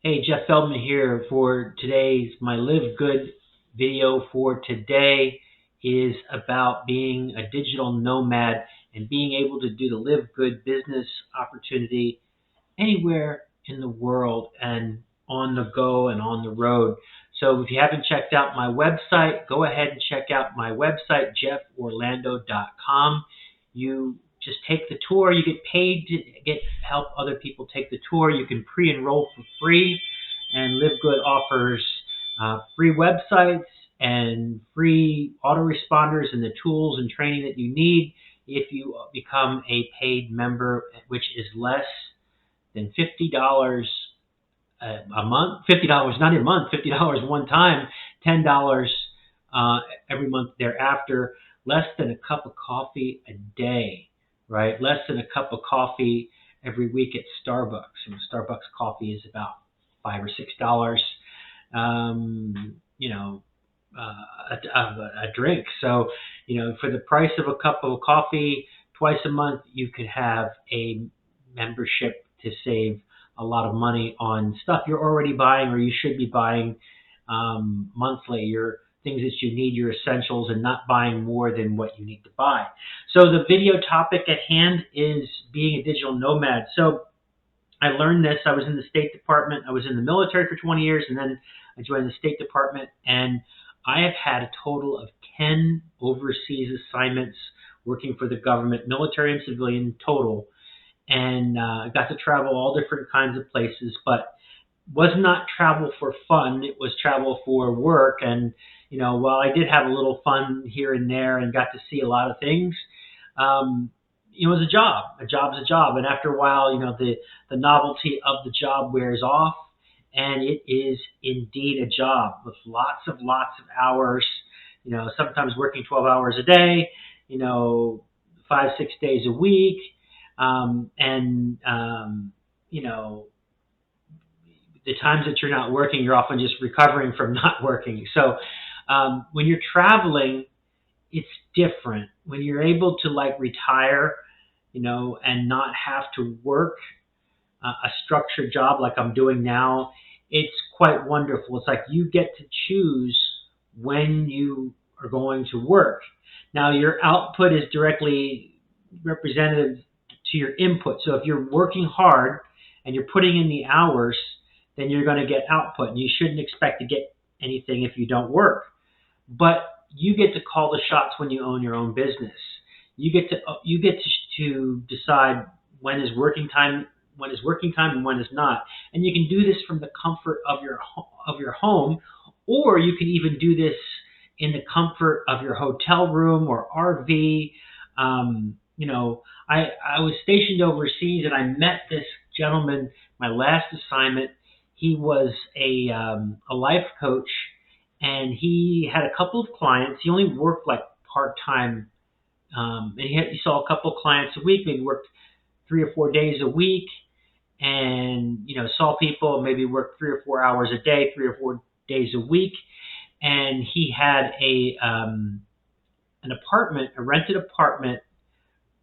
Hey, Jeff Feldman here for my Live Good video for today is about being a digital nomad and being able to do the Live Good business opportunity anywhere in the world and on the go and on the road. So if you haven't checked out my website, go ahead and check out my website, jefforlando.com. You just take the tour. You get paid to help other people take the tour. You can pre-enroll for free, and LiveGood offers free websites and free autoresponders and the tools and training that you need if you become a paid member, which is less than $50 a month. $50 not a month, $50 one time, $10 every month thereafter. Less than a cup of coffee a day, right? Less than a cup of coffee every week at Starbucks. And Starbucks coffee is about $5 or $6. You know, a drink. So, for the price of a cup of coffee twice a month, you could have a membership to save a lot of money on stuff you're already buying or you should be buying monthly. Your things that you need, your essentials, and not buying more than what you need to buy. So the video topic at hand is being a digital nomad. So I learned this. I was in the State Department. I was in the military for 20 years, and then I joined the State Department, and I have had a total of 10 overseas assignments working for the government, military and civilian total. And I got to travel all different kinds of places, but was not travel for fun. It was travel for work. And, while I did have a little fun here and there and got to see a lot of things, it was a job. A job's a job. And after a while, the novelty of the job wears off, and it is indeed a job with lots of hours, sometimes working 12 hours a day, 5, 6 days a week. The times that you're not working, you're often just recovering from not working. So when you're traveling, it's different. When you're able to retire, and not have to work a structured job like I'm doing now, it's quite wonderful. It's like you get to choose when you are going to work. Now, your output is directly representative to your input. So if you're working hard and you're putting in the hours, then you're going to get output. And you shouldn't expect to get anything if you don't work. But you get to call the shots when you own your own business. You get to decide when is working time and when is not. And you can do this from the comfort of your home, or you can even do this in the comfort of your hotel room or RV. I was stationed overseas, and I met this gentleman, my last assignment. He was a life coach, and he had a couple of clients. He only worked part-time, and he saw a couple of clients a week. Maybe worked 3 or 4 days a week, and saw people, maybe worked 3 or 4 hours a day, 3 or 4 days a week. And he had an apartment, a rented apartment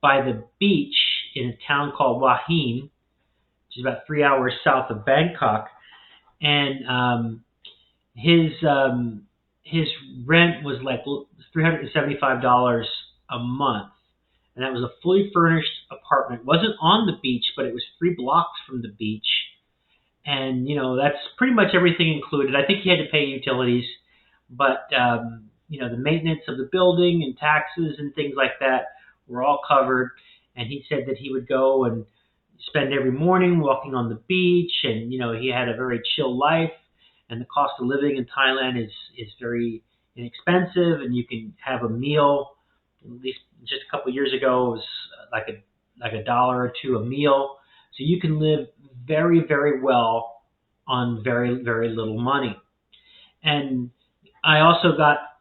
by the beach in a town called Wahine, which is about 3 hours south of Bangkok. And his rent was $375 a month, and that was a fully furnished apartment. It wasn't on the beach, but it was 3 blocks from the beach, and that's pretty much everything included. I think he had to pay utilities, but the maintenance of the building and taxes and things like that were all covered. And he said that he would go and spend every morning walking on the beach, and he had a very chill life. And the cost of living in Thailand is very inexpensive, and you can have a meal. At least just a couple of years ago, it was like $1 or $2 a meal. So you can live very, very well on very, very little money. And I also got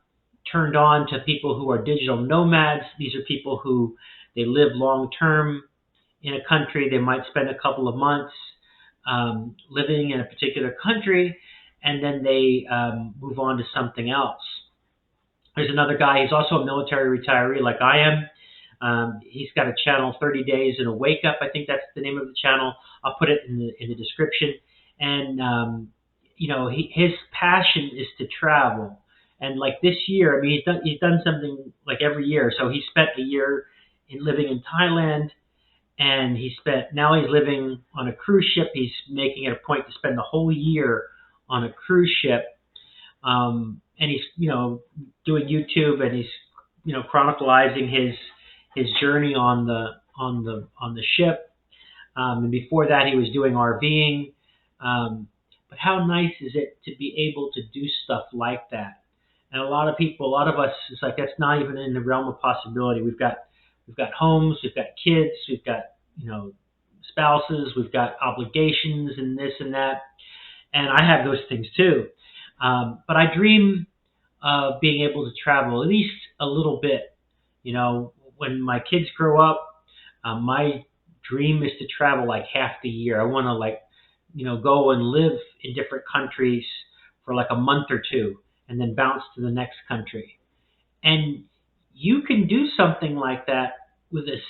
turned on to people who are digital nomads. These are people who they live long term in a country. They might spend a couple of months living in a particular country, and then they move on to something else. There's another guy. He's also a military retiree like I am. He's got a channel, 30 Days and a Wake Up. I think that's the name of the channel. I'll put it in the description. and his passion is to travel. And like this year, I mean, he's done something like every year. So he spent a year living in Thailand, and now he's living on a cruise ship. He's making it a point to spend the whole year on a cruise ship, and he's doing YouTube, and he's chronicalizing his journey on the ship. And before that, he was doing RVing. But how nice is it to be able to do stuff like that? And a lot of us, it's like that's not even in the realm of possibility. We've got homes, we've got kids, we've got spouses, we've got obligations and this and that, and I have those things too. But I dream of being able to travel at least a little bit. When my kids grow up, my dream is to travel like half the year. I want to go and live in different countries for like a month or two, and then bounce to the next country. And you can do something like that with an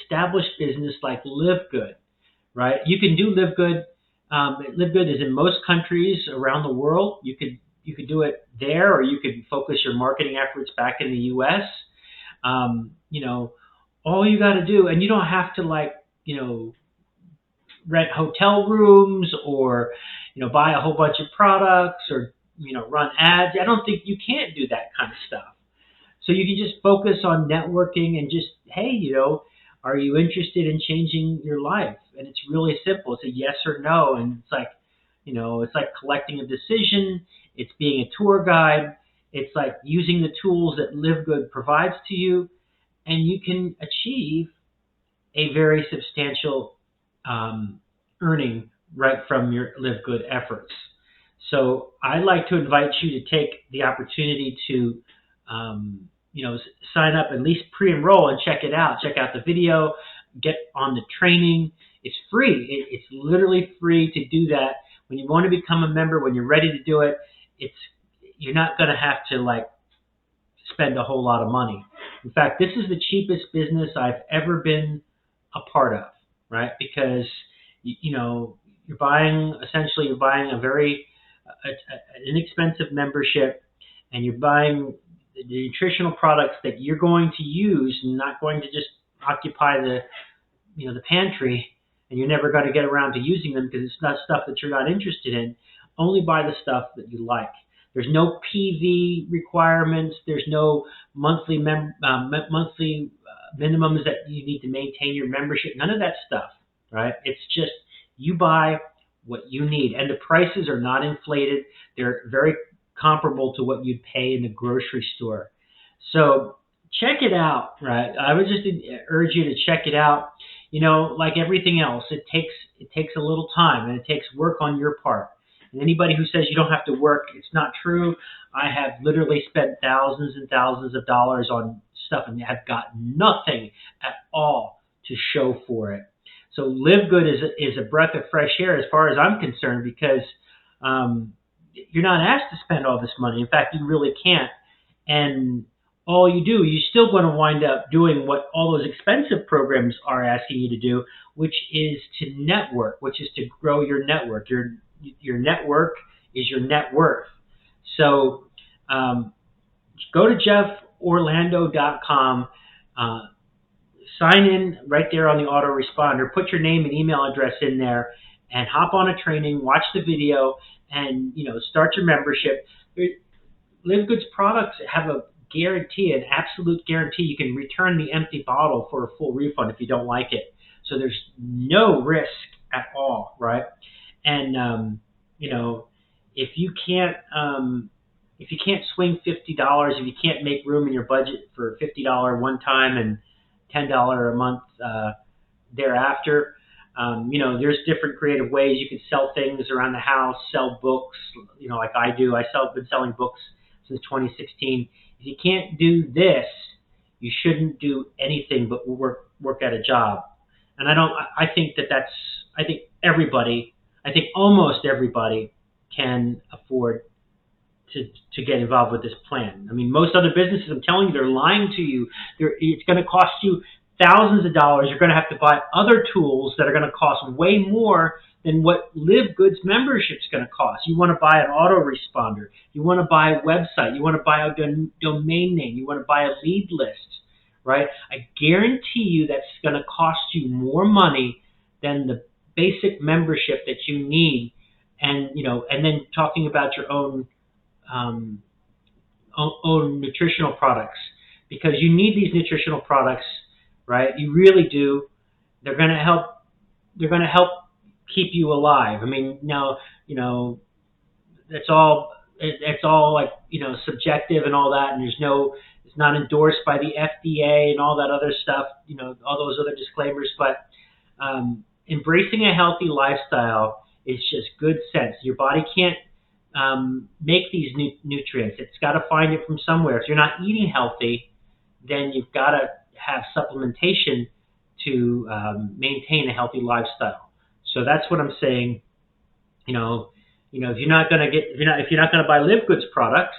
established business like LiveGood, right? You can do LiveGood. LiveGood is in most countries around the world. You could do it there, or you could focus your marketing efforts back in the U.S. All you got to do, and you don't have to rent hotel rooms or buy a whole bunch of products or run ads. I don't think you can't do that kind of stuff. So you can just focus on networking and just, hey, are you interested in changing your life? And it's really simple. It's a yes or no, and it's like collecting a decision. It's being a tour guide. It's like using the tools that LiveGood provides to you, and you can achieve a very substantial earning right from your LiveGood efforts. So I'd like to invite you to take the opportunity to, sign up, at least pre-enroll and check it out. Check out the video, get on the training. It's free. It's literally free to do that. When you want to become a member, when you're ready to do it, you're not going to have to spend a whole lot of money. In fact, this is the cheapest business I've ever been a part of, right? Because you're buying a very inexpensive membership, and you're buying the nutritional products that you're going to use, and not going to just occupy the pantry, and you're never going to get around to using them because it's not stuff that you're not interested in. Only buy the stuff that you like. There's no PV requirements. There's no monthly minimums that you need to maintain your membership. None of that stuff, right? It's just you buy what you need, and the prices are not inflated. They're very comparable to what you'd pay in the grocery store. So check it out, right? I would just urge you to check it out. Like everything else, it takes a little time, and it takes work on your part. And anybody who says you don't have to work, it's not true. I have literally spent thousands and thousands of dollars on stuff, and have got nothing at all to show for it. So LiveGood is a breath of fresh air as far as I'm concerned, because you're not asked to spend all this money. In fact, you really can't. And all you do, you're still going to wind up doing what all those expensive programs are asking you to do, which is to network, which is to grow your network. Your network is your net worth. So go to jefforlando.com, sign in right there on the autoresponder, put your name and email address in there, and hop on a training, watch the video, and start your membership. LiveGood's products have a guarantee, an absolute guarantee. You can return the empty bottle for a full refund if you don't like it. So there's no risk at all, right? And if you can't swing $50, if you can't make room in your budget for $50 one time and $10 a month thereafter, there's different creative ways you can sell things around the house, sell books, like I do. I've been selling books since 2016. If you can't do this, you shouldn't do anything but work at a job. And I think almost everybody can afford to get involved with this plan. I mean, most other businesses, I'm telling you, they're lying to you. It's going to cost you thousands of dollars. You're going to have to buy other tools that are going to cost way more than what LiveGood's membership is going to cost. You want to buy an autoresponder. You want to buy a website. You want to buy a domain name. You want to buy a lead list, right? I guarantee you that's going to cost you more money than the basic membership that you need. And and then talking about your own nutritional products, because you need these nutritional products, right? You really do. They're going to help. They're going to help keep you alive. I mean, now it's all like subjective and all that, and it's not endorsed by the FDA and all that other stuff. All those other disclaimers, but embracing a healthy lifestyle is just good sense. Your body can't make these nutrients. It's got to find it from somewhere. If you're not eating healthy, then you've got to have supplementation to maintain a healthy lifestyle. So that's what I'm saying. If you're not going to buy LiveGood's products,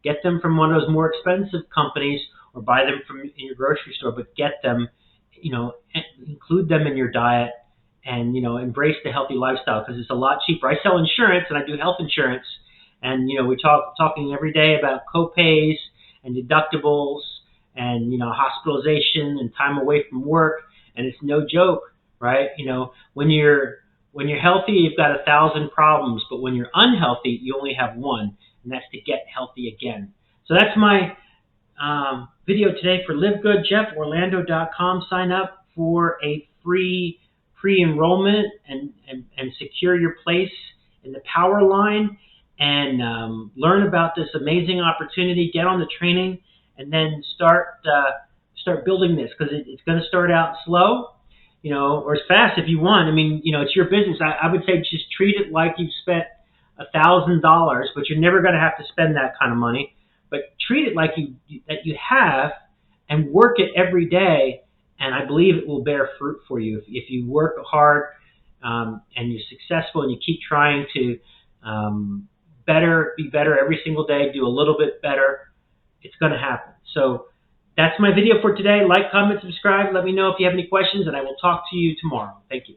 get them from one of those more expensive companies, or buy them from in your grocery store. But get them, include them in your diet, and embrace the healthy lifestyle, because it's a lot cheaper. I sell insurance, and I do health insurance, and we're talking every day about co-pays and deductibles, and hospitalization and time away from work, and it's no joke, right? When you're healthy, you've got 1,000 problems, but when you're unhealthy, you only have one, and that's to get healthy again. So that's my video today for LiveGood. JeffOrlando.com. Sign up for a free pre-enrollment and secure your place in the power line, and learn about this amazing opportunity. Get on the training, and then start building this, because it's going to start out slow, or as fast if you want. I mean, it's your business. I would say just treat it like you've spent $1,000, but you're never going to have to spend that kind of money. But treat it like you have, and work it every day. And I believe it will bear fruit for you if you work hard, and you're successful, and you keep trying to be better every single day, do a little bit better. It's going to happen. So that's my video for today. Like, comment, subscribe. Let me know if you have any questions, and I will talk to you tomorrow. Thank you.